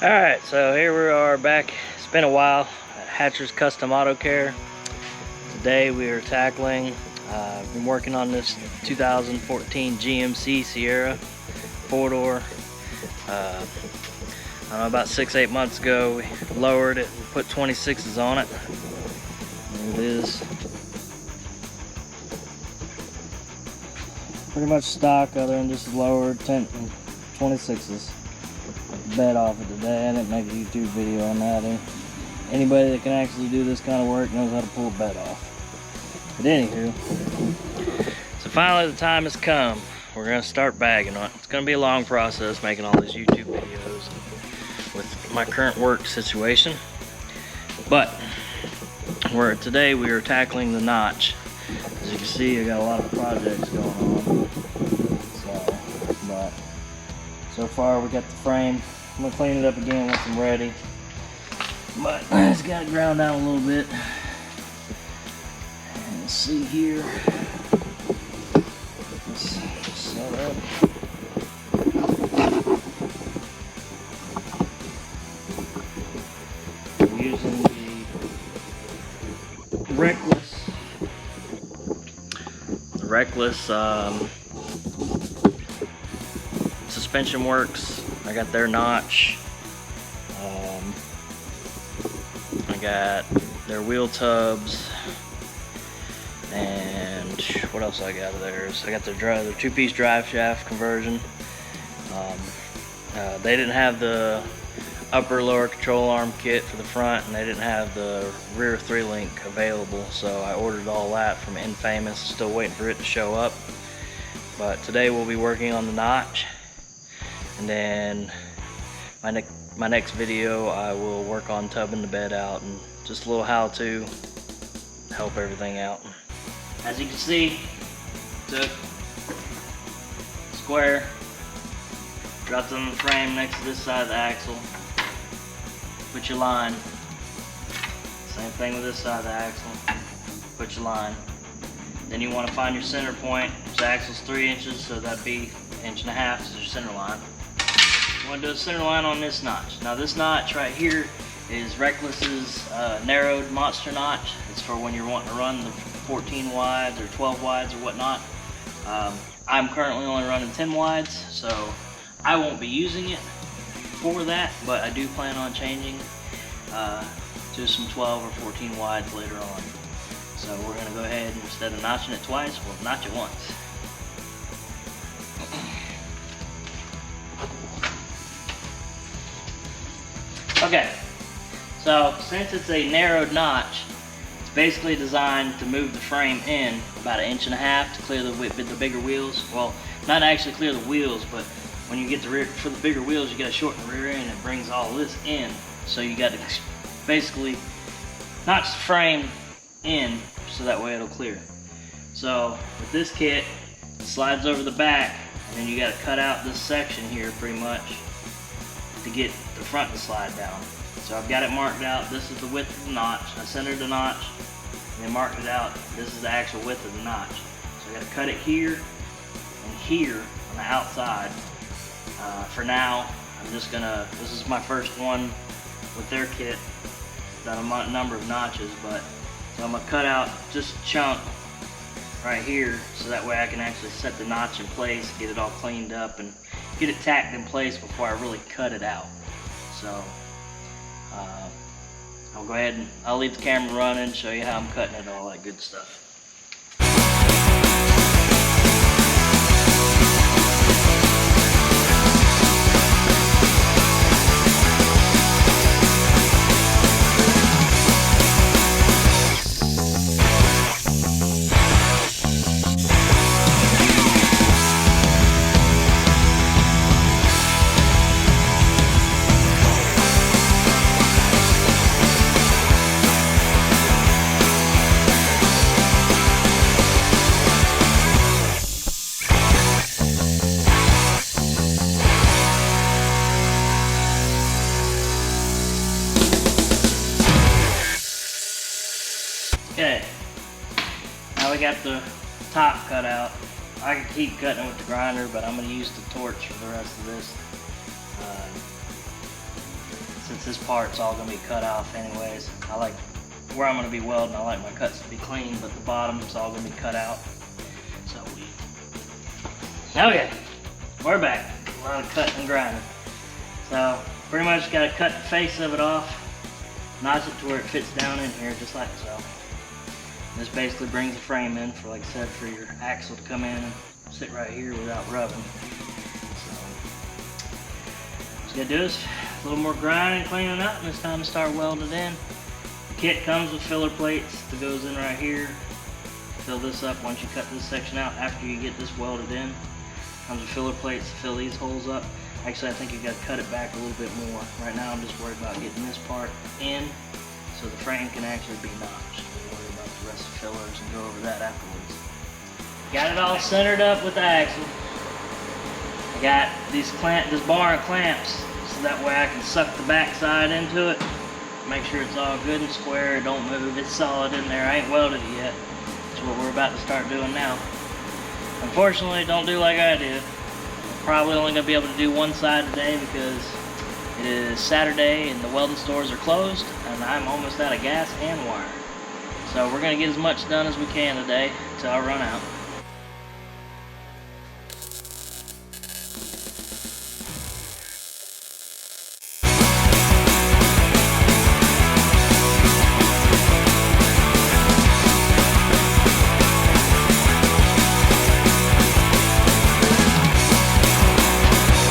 Alright, so here we are back. It's been a while at Hatcher's Custom Auto Care. Today we are tackling, I've been working on this 2014 GMC Sierra 4-door. I don't know, about 6-8 months ago we lowered it and put 26s on it. There it is. Pretty much stock other than just lowered 26s. Bed off it today. I didn't make a YouTube video on that. Anybody that can actually do this kind of work knows how to pull a bed off. But anywho, so finally the time has come. We're gonna start bagging on it. It's gonna be a long process making all these YouTube videos with my current work situation. But today we are tackling the notch. As you can see, I got a lot of projects going on. So far we got the frame. I'm gonna clean it up again once I'm ready. But I just got it ground down a little bit. And let's see here. Let's set up. I'm using the Reklez Suspension works. I got their notch. I got their wheel tubs, and what else I got of theirs? I got their two-piece drive shaft conversion. They didn't have the upper lower control arm kit for the front, and they didn't have the rear 3-link available, so I ordered all that from Infamous. Still waiting for it to show up. But today we'll be working on the notch. And then my next video, I will work on tubbing the bed out and just a little how-to help everything out. As you can see, took square, dropped it on the frame next to this side of the axle, put your line. Same thing with this side of the axle, put your line. Then you want to find your center point. This axle's 3 inches, so that'd be 1.5 inches is your center line. You want to do a center line on this notch. Now this notch right here is Reklez's narrowed monster notch. It's for when you're wanting to run the 14 wides or 12 wides or whatnot. I'm currently only running 10 wides, so I won't be using it for that, but I do plan on changing to some 12 or 14 wides later on. So we're going to go ahead and instead of notching it twice, we'll notch it once. Okay, so since it's a narrowed notch, it's basically designed to move the frame in about 1.5 inches to clear the bigger wheels. Well, not actually clear the wheels, but when you get the rear, for the bigger wheels, you got to shorten the rear end, and it brings all this in. So you got to basically notch the frame in so that way it'll clear. So with this kit, it slides over the back, and then you got to cut out this section here pretty much to get the front to slide down. So I've got it marked out. This is the width of the notch. I centered the notch and then marked it out. This is the actual width of the notch. So I got to cut it here and here on the outside. For now, I'm just gonna, this is my first one with their kit, done a number of notches, but so I'm gonna cut out just a chunk right here so that way I can actually set the notch in place, get it all cleaned up, and get it tacked in place before I really cut it out. So I'll go ahead and I'll leave the camera running, show you how I'm cutting it, all that good stuff. Okay, now we got the top cut out. I could keep cutting with the grinder, but I'm going to use the torch for the rest of this. since this part's all going to be cut off anyways. I like where I'm going to be welding, I like my cuts to be clean, but the bottom's all going to be cut out. So okay, we're back. A lot of cutting and grinding. So pretty much got to cut the face of it off, notch it to where it fits down in here just like so. This basically brings the frame in for, like I said, for your axle to come in and sit right here without rubbing. So gotta do is a little more grinding, cleaning up, and it's time to start welding it in. The kit comes with filler plates that goes in right here. Fill this up once you cut this section out after you get this welded in. Comes with filler plates to fill these holes up. Actually, I think you gotta cut it back a little bit more. Right now I'm just worried about getting this part in so the frame can actually be notched. We'll worry about the rest of the fillers and go over that afterwards. Got it all centered up with the axle. I got this bar and clamps so that way I can suck the backside into it. Make sure it's all good and square, don't move, it's solid in there. I ain't welded it yet. That's what we're about to start doing now. Unfortunately, don't do like I did. I'm probably only going to be able to do one side today because it is Saturday and the welding stores are closed and I'm almost out of gas and wire. So we're going to get as much done as we can today until I run out.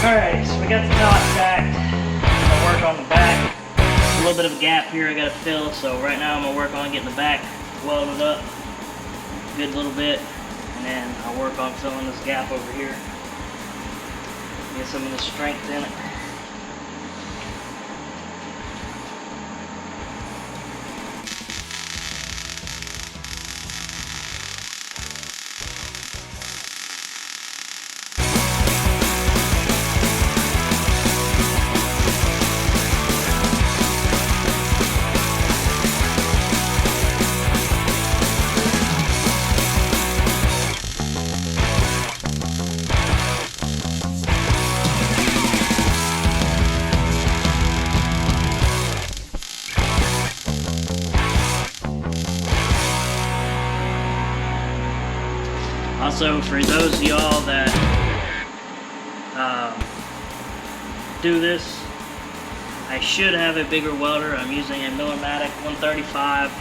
Alright, so we got the knot stacked. I'm going to work on the back. A little bit of a gap here I got to fill, so right now I'm going to work on getting the back welded up a good little bit, and then I'll work on filling this gap over here. Get some of the strength in it. Also, for those of y'all that do this, I should have a bigger welder. I'm using a Millermatic 135.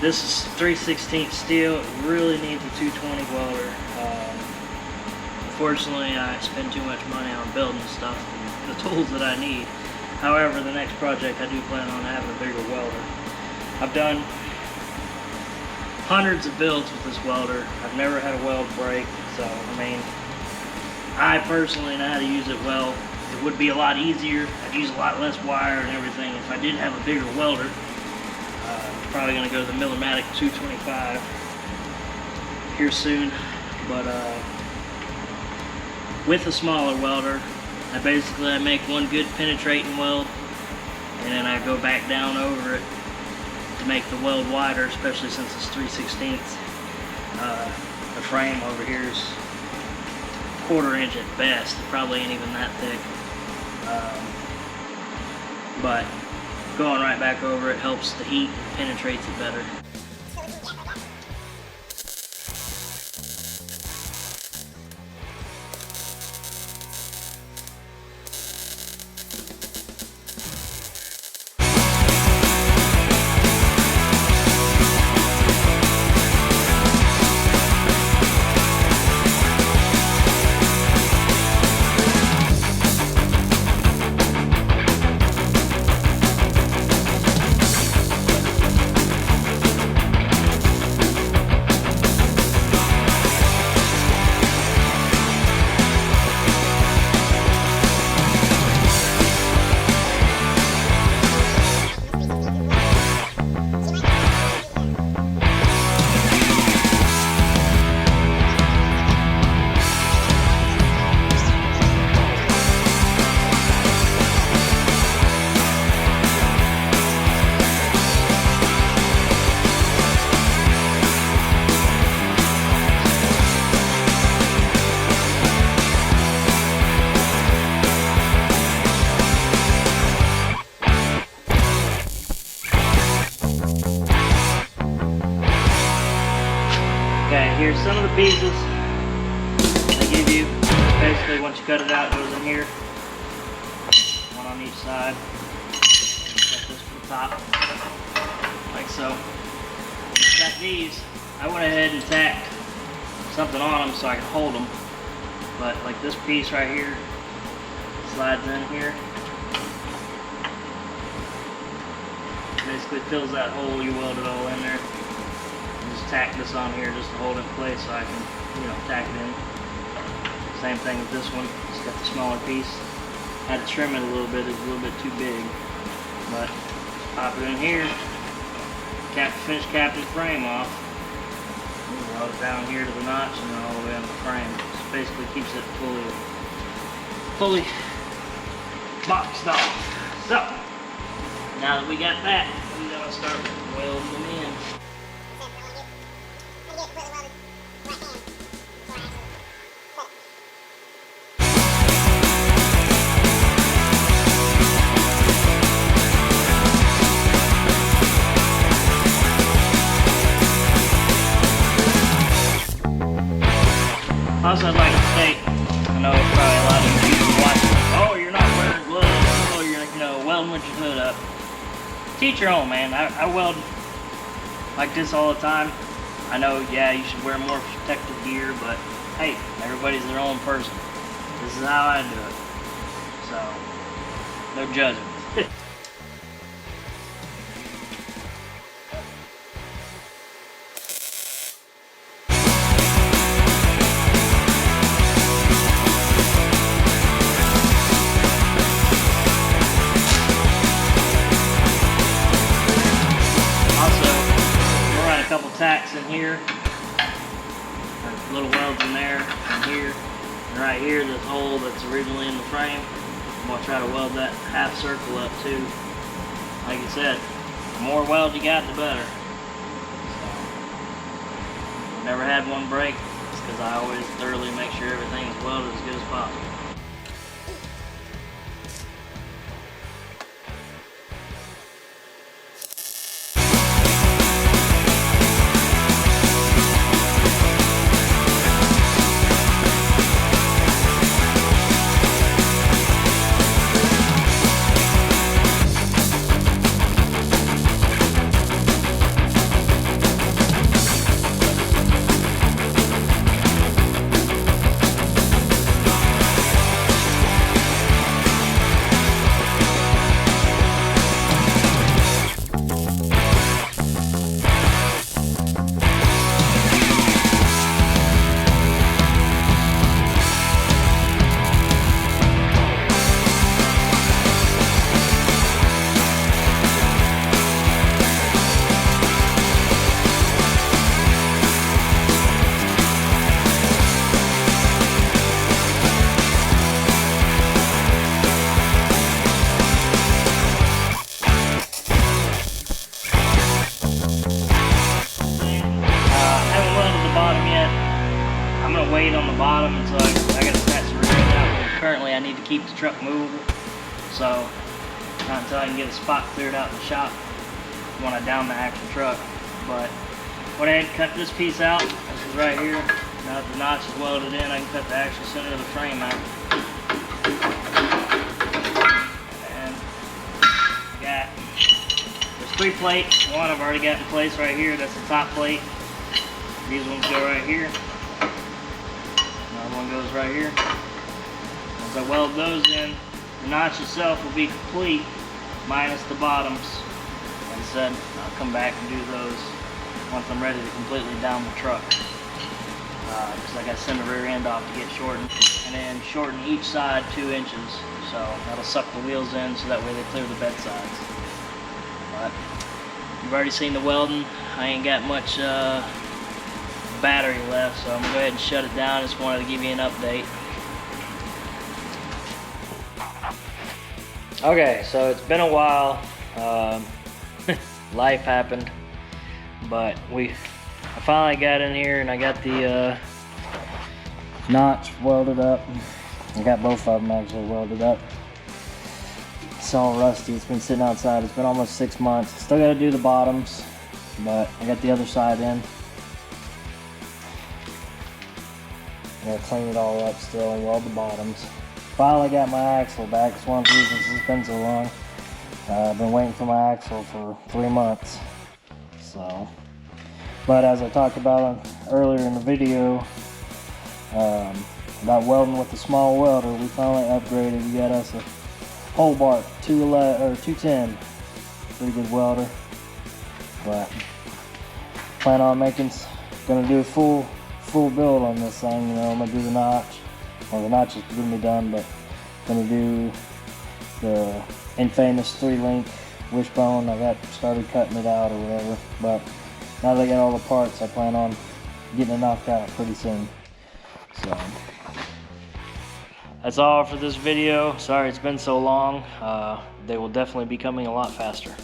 This is 3/16 steel. It really needs a 220 welder. Unfortunately, I spend too much money on building stuff and the tools that I need. However, the next project I do plan on having a bigger welder. I've done hundreds of builds with this welder. I've never had a weld break, so I mean, I personally know how to use it well. It would be a lot easier. I'd use a lot less wire and everything if I did have a bigger welder. I'm probably going to go to the Millermatic 225 here soon, but with a smaller welder, I make one good penetrating weld, and then I go back down over it to make the weld wider, especially since it's 3/16. The frame over here is 1/4 inch at best. It probably ain't even that thick. But going right back over it helps the heat and penetrates it better. here's some of the pieces they give you. Basically, once you cut it out, it goes in here. One on each side. Got this from the top, like so. Got these. I went ahead and tacked something on them so I can hold them. But like this piece right here slides in here. Basically fills that hole you welded all in there. Just tack this on here just to hold it in place so I can, tack it in. Same thing with this one. Just got the smaller piece. Had to trim it a little bit. It's a little bit too big. But just pop it in here. Finish capping the frame off. Weld it down here to the notch and then all the way on the frame. Just basically keeps it fully boxed off. So now that we got that, we're gonna start welding them in. Also, I'd like to state, I know probably a lot of you people watching, oh, you're not wearing gloves, oh, you're welding with your hood up. Teach your own, man. I weld like this all the time. I know, yeah, you should wear more protective gear, but hey, everybody's their own person. This is how I do it. So, no judgment. Couple tacks in here, little welds in there, and here, and right here, this hole that's originally in the frame. I'm going to try to weld that half circle up too. Like I said, the more weld you got, the better. So, never had one break. It's because I always thoroughly make sure everything is welded as good as possible. Weight on the bottom until I got to snatch the rear end out. Currently I need to keep the truck movable, so not until I can get a spot cleared out in the shop when I down the actual truck. But went ahead and cut this piece out. This is right here. Now that the notch is welded in, I can cut the actual center of the frame out. And there's 3 plates. One I've already got in place right here. That's the top plate. These ones go right here. One goes right here. As I weld those in, the notch itself will be complete, minus the bottoms. Like I said, I'll come back and do those once I'm ready to completely down the truck. Because I got to send the rear end off to get shortened. And then shorten each side 2 inches. So that'll suck the wheels in so that way they clear the bed sides. But you've already seen the welding. I ain't got much battery left, so I'm gonna go ahead and shut it down. Just wanted to give you an update. Okay, so it's been a while. Life happened, but I finally got in here and I got the notch welded up. I got both of them actually welded up. It's all rusty. It's been sitting outside. It's been almost 6 months. Still got to do the bottoms, but I got the other side in. I'm gonna clean it all up still and weld the bottoms. Finally got my axle back. It's one of the reasons it's been so long. I've been waiting for my axle for 3 months. So, but as I talked about earlier in the video, about welding with the small welder, we finally upgraded. We got us a Hobart 210, pretty good welder. But plan on gonna do a full build on this thing. You know, I'm gonna do the notch. Well, the notch is gonna be done, but gonna do the infamous 3-link wishbone. I got started cutting it out or whatever. But now that I got all the parts, I plan on getting it knocked out pretty soon. So that's all for this video. Sorry it's been so long. They will definitely be coming a lot faster.